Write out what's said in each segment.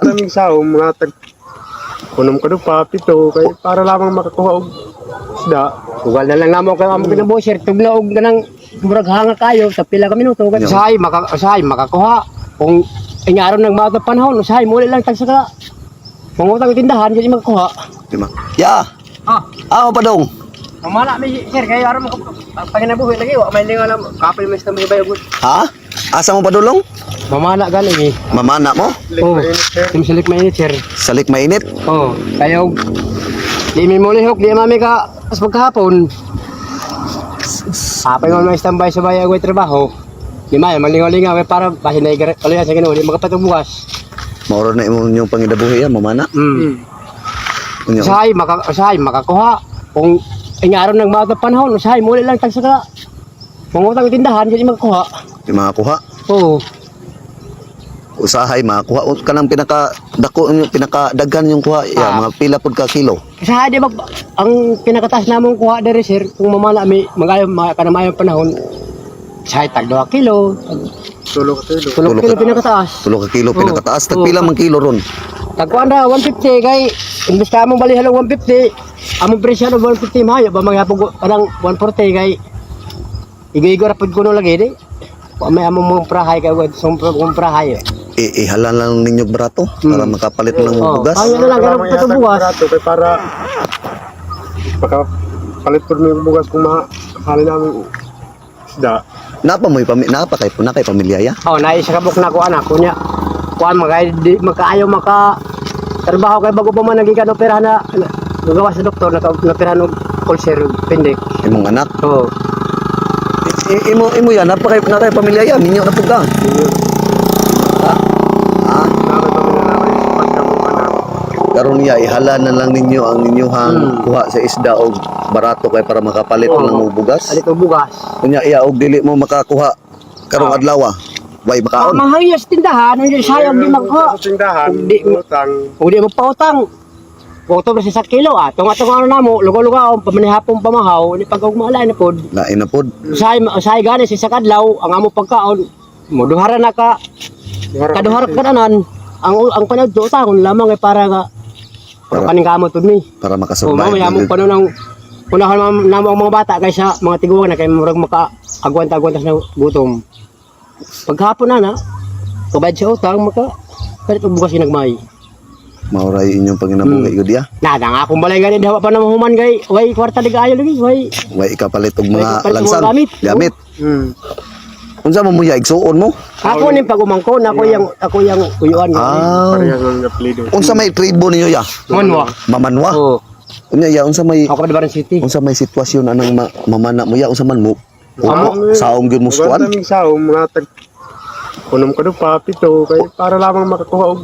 Maraming sao, mga tag kunom ka pa, pito, kay para lamang makakuha og isda. Ugal na lang namo kay amo kinabuhi sir. Tugnaog na ng murag hanga kayo sa pila ka minuto. Usahay makakuha. Kung ingaron ng mga panahon, usahay muli lang tag saka mangutang tindahan kay makakuha. Di ba? Ya. Ah, padong. Mamala mi sir kay aron mo paginabuhi lagi wa may lingaw lang kapil mes kami bayog. Ha? Asa mo padulong? Mamala gani eh. Mamana mo? Oh, simsilik mainit sir. Salik mainit? Oh, kayo di mi muli hok di mami ka as pagkahapon. Apay mo may standby sa bayan ko trabaho. Di may malingaw-lingaw para bahin na kaliya sa Ginoo di makapatog bukas. Maoro na imong pangidabuhi ya, mamana. Unya. Usahay makakuha. Kung ingaron ng mga panahon, usahay muli lang tag saka mangutang tindahan kay makakuha. Di makakuha. Oo. Usahay makakuha ka ng pinakadaghan yung kuha ya, mga pila pud ka kilo. Usahay di ang pinakatas namong kuha diri sir kung mamala mi magayo kanamayo panahon. Usahay tag 2 kilo. Tulog ka tulo. 3 kilo pinakataas. 3 ka kilo pinakataas, tag Oo. pila man kilo ron. Tagkuan ra 150 kay imbes ka mong bali halong 150. Among presyo no 150 mayo ba magyapog kanang 140 kay igo-igo ra pud kuno lagi di. Wa may among mga prahay kay wad kung prahay. Ihalan lang ninyo barato para makapalit ng bugas. Ay na lang karon pud buwas. Kay para makapalit po yung bugas kung mahalin namin isda. Napa kay pamilya ya? Oh, naisakabok na ko anak kunya. Kuan makaayo maka trabaho kay bago pa man nagikan opera na gagawa sa doktor na og ulcer pendik. Imong anak. Oh. Imo yan, napa kay pamilya ya, ninyo na pud ka. Karon niya ihala na lang ninyo ang inyong kuha sa isda og barato kay para makapalit lang mo bugas. Alit og bugas. Kunya iya og dili mo makakuha karong adlaw. Way makaon. Mahayos tindahan, hindi sayang di magkuha. Sa tindahan, Di utang. Udi mo pautang. Kuto ba sa kilo Tunga ano namo, lugaw-lugaw pamanihapon pamahaw, ni pagugmaalay na pod. Lain na pod. Usahay gani sa kadlaw ang amo pagkaon. Moduhara na ka. Kaduhara ka nanan. Ang panahon do taon lamang ay para nga kaning kamot pod mi. Para O makasurvive. mamaya mo panon ng unahan namo ang mga bata kaysa mga tiguan na kay murag maka-agwanta-agwanta sa gutom. Paghapon na kabayad sa utang kalit og bukas nagmay. Mauray inyong panginabuhi gud ya. Nada nga akong balay gani dawa pa na mahuman kay way kwarta di kaayo lagi way. Way ikapalit og Way mga ikapalit og lansang. mga gamit. Gamit. Unsa mo muya igsuon mo? Ako ning pagumangkon ako yang uyuan Parehas lang na plido. Unsa may tribo ninyo ya? Manwa. Mamanwa. Oh, Unya ya unsa may ako Baran City. sitwasyon anang mamana mo ya unsa man mo? Saong gyud mo Ugal skuan. naming sao, mga tag kunom ka pa, pito, kay para lamang makakuha og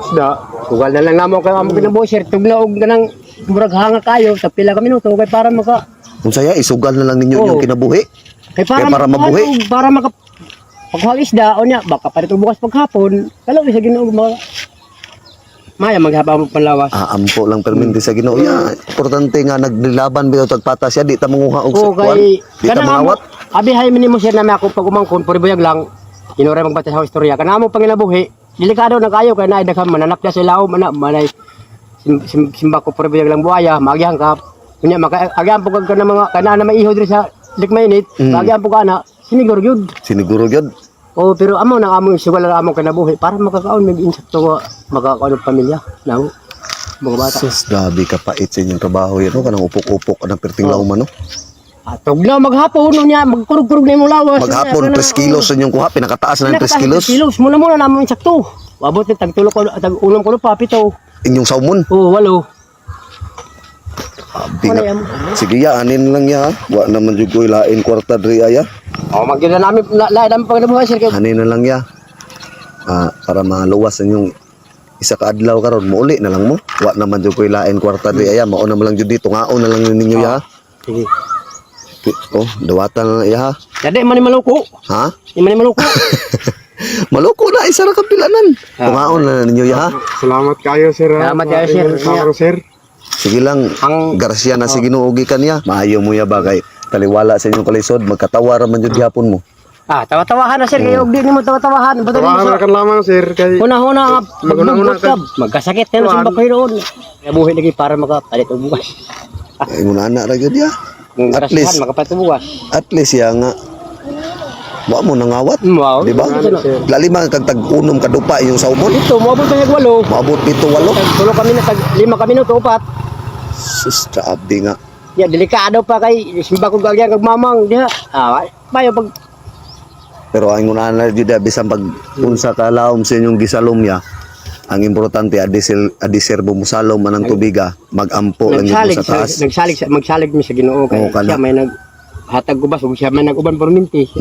isda. Ugal na lang namo kay amo kinabuhi sir tugnaog ganang murag hanga kayo sa pila ka minuto kay para maka Unsa ya isugal na lang ninyo inyong kinabuhi. kay Kaya para mabuhi. para maka pagkuha isda o niya baka palit og bukas paghapon kalaw sa Ginoo maya maghaba mo panlawas. Ampo lang perminti sa Ginoo. Ya, importante nga naglilaban bitaw tagpatas ya di ta manguha og Oo, skuan. kay Di ta mangawat. Abi hay minimo sir na ako pag umangkon puri buyag lang. Inore magbati sa istorya kanamo panginabuhi. Delikado na kayo kay naay daghang mananap sa ilaw manay simba ko puri buyag lang buaya magyang kap. Kunya agyan po kag na mga kana na maiho diri sa likmainit. Agyan po kana siniguro gyud. Siniguro gyud. Oh, pero amo nang amo siguro lang amo kanabuhi para makakaon may insekto makakaon og pamilya. Namo mga bata. Sus, grabe ka pait sa inyong trabaho yan. Kanang upok-upok, kanang perting lauman, no? Tugnaw maghapon niya magkurug-kurug na mo lawas. Maghapon, 3 kilos sa inyong kuha. Pinakataas na ng 3 kilos. Muna namin insakto. Wabot ni tagtulo ko tag-ulam ko pa pito. Inyong salmon. Oh, 8. Abi nga. Sige ya, anin lang ya. Wa naman jud ko ilain kwarta diri aya. Oh, magila namin lain namin pagdabuhay sir kay. Anin na lang ya. Para maluwas inyong isa ka adlaw karon muuli na lang mo. Wa naman jud ko ilain kwarta diri aya. Mao na lang jud dito. Ngaon na lang ninyo ya. Sige. Oh, dawatan na ya ha. Dadi man ni maluko. Ha? Di man ni maluko. Maloko na isa ra ka pilanan. Ngaon na ninyo ya ha. Salamat kayo, sir. Salamat kayo, sir. Sir. Sige lang, Garcia na si Ginoo gikan niya. Maayo mo ya bagay. Taliwala sa inyong kalisod, magkatawa ra man jud gyapon mo. Tawa-tawahan na sir, kayo di mo tawa-tawahan. Bato mo Tawahan sa na kan lamang sir kay una-una nga Mag-una-una magbubukas ka. Magkasakit ka na sa bakay roon. Nabuhi lagi para makapalit og bugas. Ay mo na anak ra gyud ya. Kung At rasihan least- makapalit og bugas. At least ya nga wa mo nangawat. Wow. Di ba? Lali man kag tag-unom kadupa yung saumon. Dito moabot sa walo. Maabot dito walo. Tulo kami na tag 5 kami na to upat. Sus, grabe nga. Ya delikado pa kay simba ko gagyan kag mamang diha. Bayo pag Pero ang una jud ya bisan pag unsa ka laom sa inyong gisalom ya. Ang importante adiserbo mo salom man ang tubiga, magampo lang yun nagsalig sa taas. magsalig mi sa Ginoo kay Oo, kana. siya may nag hatag ubas ug siya may nag-uban perminti.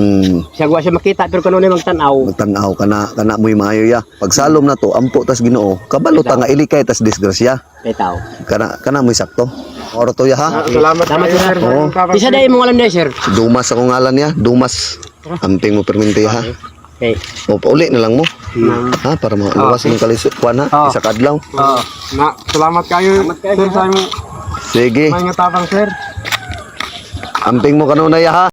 Siya wa siya makita pero kanunay magtan-aw. Magtanaw kana mo'y maayo ya. Pag salom na to, ampo tas Ginoo. Kabalo ta nga ilikay tas disgrasya. Kay tao. Kana mo'y sakto. Oro to ya ha. salamat Salamat, kayo sir. sir. Oo. Isa dai mo alam dai sir. Dumas ako ngalan ya, Dumas. Amping mo perminti ha. Okay. O pauli na lang mo. Ha para maluwas ng kalisuan ha. Ah. Isa ka adlaw. Salamat kayo sir sa imong Sige. mga tapang sir. Amping mo kanunay ha.